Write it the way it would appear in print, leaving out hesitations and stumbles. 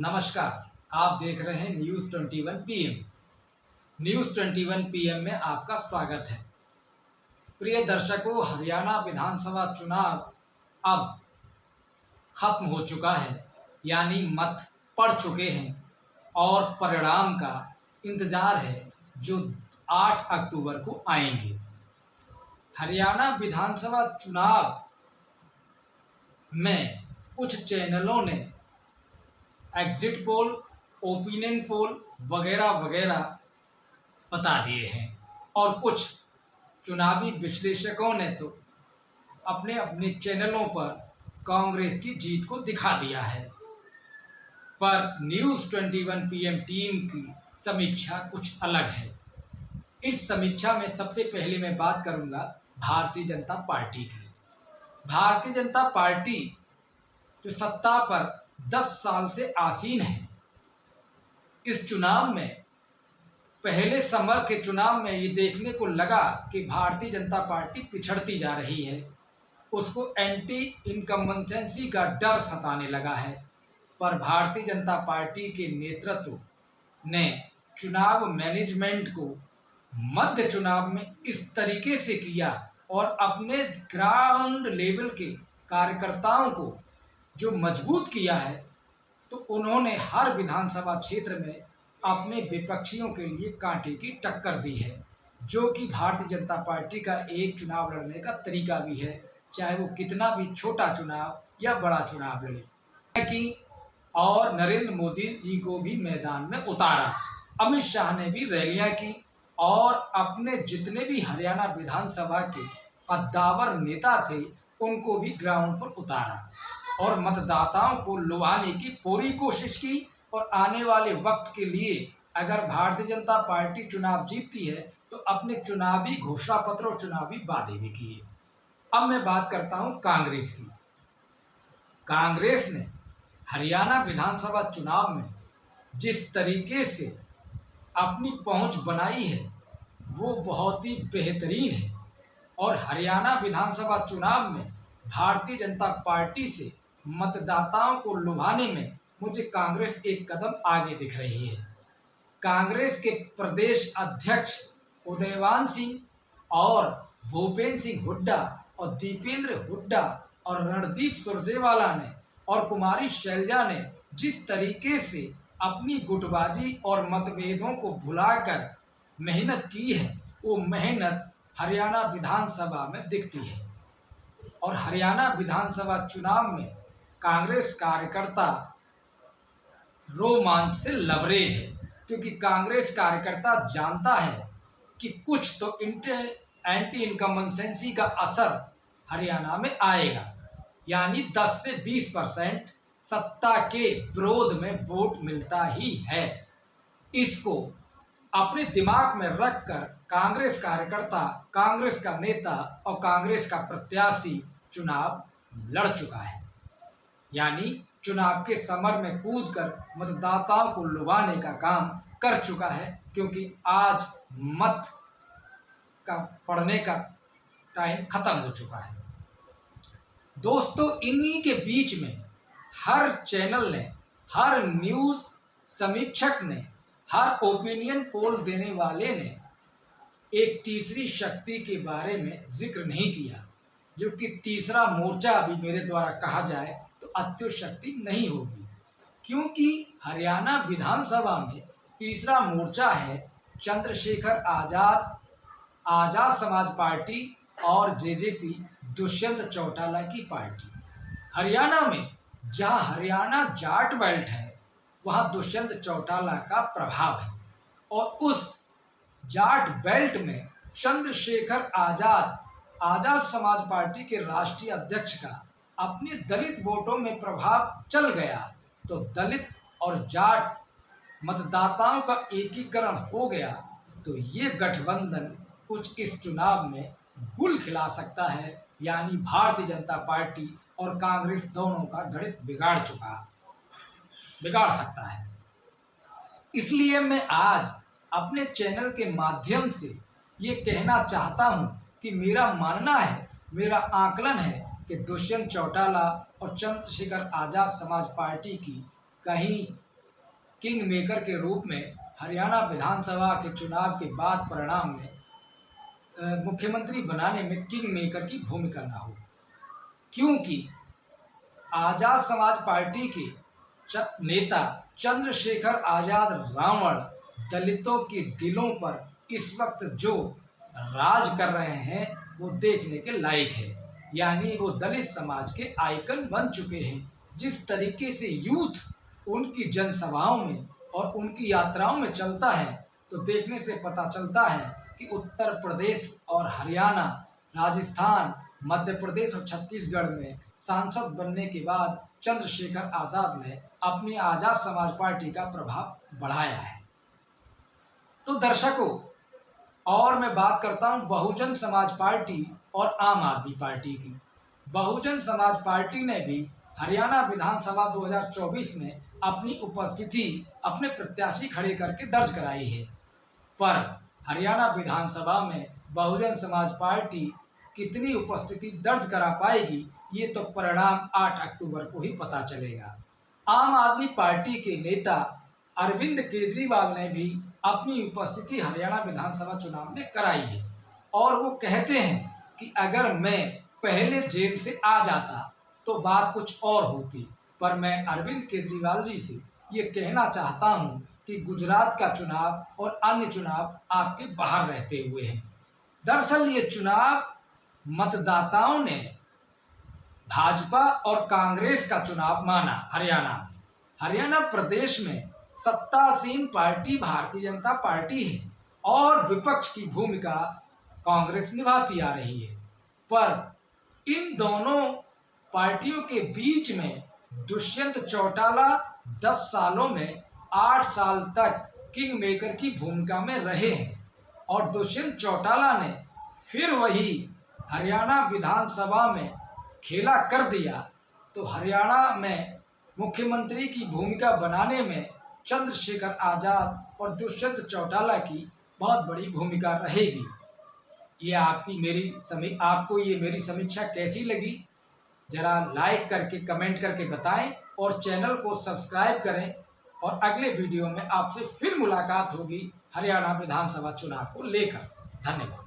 नमस्कार। आप देख रहे हैं न्यूज़ 21 पीएम। न्यूज़ 21 पीएम में आपका स्वागत है। प्रिय दर्शकों, हरियाणा विधानसभा चुनाव अब खत्म हो चुका है, यानी मत पड़ चुके हैं और परिणाम का इंतजार है जो 8 अक्टूबर को आएंगे। हरियाणा विधानसभा चुनाव में कुछ चैनलों ने एग्जिट पोल, ओपिनियन पोल वगैरह वगैरह बता दिए हैं और कुछ चुनावी विश्लेषकों ने तो अपने अपने चैनलों पर कांग्रेस की जीत को दिखा दिया है। पर न्यूज़ 21 पीएम टीम की समीक्षा कुछ अलग है। इस समीक्षा में सबसे पहले मैं बात करूंगा भारतीय जनता पार्टी की। भारतीय जनता पार्टी जो सत्ता पर 10 साल से आसीन है, इस चुनाव में पहले समर के चुनाव में ये देखने को लगा कि भारतीय जनता पार्टी पिछड़ती जा रही है, उसको एंटी इनकम्बेंसी का डर सताने लगा है। पर भारतीय जनता पार्टी के नेतृत्व ने चुनाव मैनेजमेंट को मध्य चुनाव में इस तरीके से किया और अपने ग्राउंड लेवल के कार्यकर्ताओं को जो मजबूत किया है, तो उन्होंने हर विधानसभा क्षेत्र में अपने विपक्षियों के लिए कांटे की टक्कर दी है, जो कि भारतीय जनता पार्टी का एक चुनाव लड़ने का तरीका भी है, चाहे वो कितना भी छोटा चुनाव या बड़ा चुनाव लड़े। कि और नरेंद्र मोदी जी को भी मैदान में उतारा, अमित शाह ने भी रैलियां की और अपने जितने भी हरियाणा विधानसभा के कद्दावर नेता थे उनको भी ग्राउंड पर उतारा और मतदाताओं को लुभाने की पूरी कोशिश की। और आने वाले वक्त के लिए अगर भारतीय जनता पार्टी चुनाव जीतती है तो अपने चुनावी घोषणा पत्र और चुनावी वादे भी किए। अब मैं बात करता हूं कांग्रेस की। कांग्रेस ने हरियाणा विधानसभा चुनाव में जिस तरीके से अपनी पहुंच बनाई है वो बहुत ही बेहतरीन है और हरियाणा विधानसभा चुनाव में भारतीय जनता पार्टी से मतदाताओं को लुभाने में मुझे कांग्रेस एक कदम आगे दिख रही है। कांग्रेस के प्रदेश अध्यक्ष उदयवान सिंह और भूपेंद्र सिंह हुड्डा और दीपेंद्र हुड्डा और रणदीप सुरजेवाला ने और कुमारी शैलजा ने जिस तरीके से अपनी गुटबाजी और मतभेदों को भुलाकर मेहनत की है, वो मेहनत हरियाणा विधानसभा में दिखती है। और हरियाणा विधानसभा चुनाव में कांग्रेस कार्यकर्ता रोमांच से लबरेज है, क्योंकि कांग्रेस कार्यकर्ता जानता है कि कुछ तो एंटी इनकम्बेंसी का असर हरियाणा में आएगा, यानी 10 से 20% सत्ता के विरोध में वोट मिलता ही है। इसको अपने दिमाग में रखकर कांग्रेस कार्यकर्ता, कांग्रेस का नेता और कांग्रेस का प्रत्याशी चुनाव लड़ चुका है, यानी चुनाव के समर में कूदकर मतदाताओं को लुभाने का काम कर चुका है, क्योंकि आज मत का पड़ने का टाइम खत्म हो चुका है। दोस्तों, इन्हीं के बीच में हर चैनल ने, हर न्यूज़ समीक्षक ने, हर ओपिनियन पोल देने वाले ने एक तीसरी शक्ति के बारे में जिक्र नहीं किया, जो कि तीसरा मोर्चा अभी मेरे द्वारा कहा जाए तो अत्युत शक्ति नहीं होगी, क्योंकि हरियाणा विधानसभा में तीसरा मोर्चा है चंद्रशेखर आज़ाद, आज़ाद समाज पार्टी और जेजेपी दुष्यंत चौटाला की पार्टी। हरियाणा में जहां हरियाणा जाट बेल्ट है वहां दुष्यंत चौटाला का प्रभाव है और उस जाट बेल्ट में चंद्रशेखर आज़ाद, आज़ाद समाज पार्टी के राष्ट्रीय अध्यक्ष का अपने दलित वोटों में प्रभाव चल गया, तो दलित और जाट मतदाताओं का एकीकरण हो गया, तो ये गठबंधन कुछ इस चुनाव में गुल खिला सकता है, यानी भारतीय जनता पार्टी और कांग्रेस दोनों का गणित बिगाड़ सकता है। इसलिए मैं आज अपने चैनल के माध्यम से ये कहना चाहता हूँ कि मेरा मानना है, मेरा आकलन है कि दुष्यंत चौटाला और चंद्रशेखर आज़ाद समाज पार्टी की कहीं किंग मेकर के रूप में हरियाणा विधानसभा के चुनाव के बाद परिणाम में मुख्यमंत्री बनाने में किंग मेकर की भूमिका ना हो, क्योंकि आजाद समाज पार्टी के नेता चंद्रशेखर आजाद रावण दलितों के दिलों पर इस वक्त जो राज कर रहे हैं वो देखने के लायक है। यानी वो दलित समाज के आइकन बन चुके हैं। जिस तरीके से यूथ उनकी जनसभाओं में और उनकी यात्राओं में चलता है तो देखने से पता चलता है कि उत्तर प्रदेश और हरियाणा, राजस्थान, मध्य प्रदेश और छत्तीसगढ़ में सांसद बनने के बाद चंद्रशेखर आज़ाद ने अपनी आज़ाद समाज पार्टी का प्रभाव बढ़ाया है। तो दर्शकों, और मैं बात करता हूं बहुजन समाज पार्टी और आम आदमी पार्टी की। बहुजन समाज पार्टी ने भी हरियाणा विधानसभा 2024 में अपनी उपस्थिति अपने प्रत्याशी खड़े करके दर्ज कराई है, पर हरियाणा विधानसभा में बहुजन समाज पार्टी कितनी उपस्थिति दर्ज करा पाएगी ये तो परिणाम 8 अक्टूबर को ही पता चलेगा। आम आदमी पार्टी के नेता अरविंद केजरीवाल ने भी अपनी उपस्थिति हरियाणा विधानसभा चुनाव में कराई है और वो कहते हैं कि अगर मैं पहले जेल से आ जाता तो बात कुछ और होती, पर मैं अरविंद केजरीवाल जी से ये कहना चाहता हूँ कि गुजरात का चुनाव और अन्य चुनाव आपके बाहर रहते हुए हैं। दरअसल ये चुनाव मतदाताओं ने भाजपा और कांग्रेस का चुनाव माना। हरियाणा प्रदेश में सत्तासीन पार्टी भारतीय जनता पार्टी है और विपक्ष की भूमिका कांग्रेस निभाती आ रही है, पर इन दोनों पार्टियों के बीच में दुष्यंत चौटाला 10 सालों में 8 साल तक किंग मेकर की भूमिका में रहे हैं और दुष्यंत चौटाला ने फिर वही हरियाणा विधानसभा में खेला कर दिया। तो हरियाणा में मुख्यमंत्री की भूमिका बनाने में चंद्रशेखर आज़ाद और दुष्यंत चौटाला की बहुत बड़ी भूमिका रहेगी। ये आपको ये मेरी समीक्षा कैसी लगी, जरा लाइक करके कमेंट करके बताएं और चैनल को सब्सक्राइब करें। और अगले वीडियो में आपसे फिर मुलाकात होगी हरियाणा विधानसभा चुनाव को लेकर। धन्यवाद।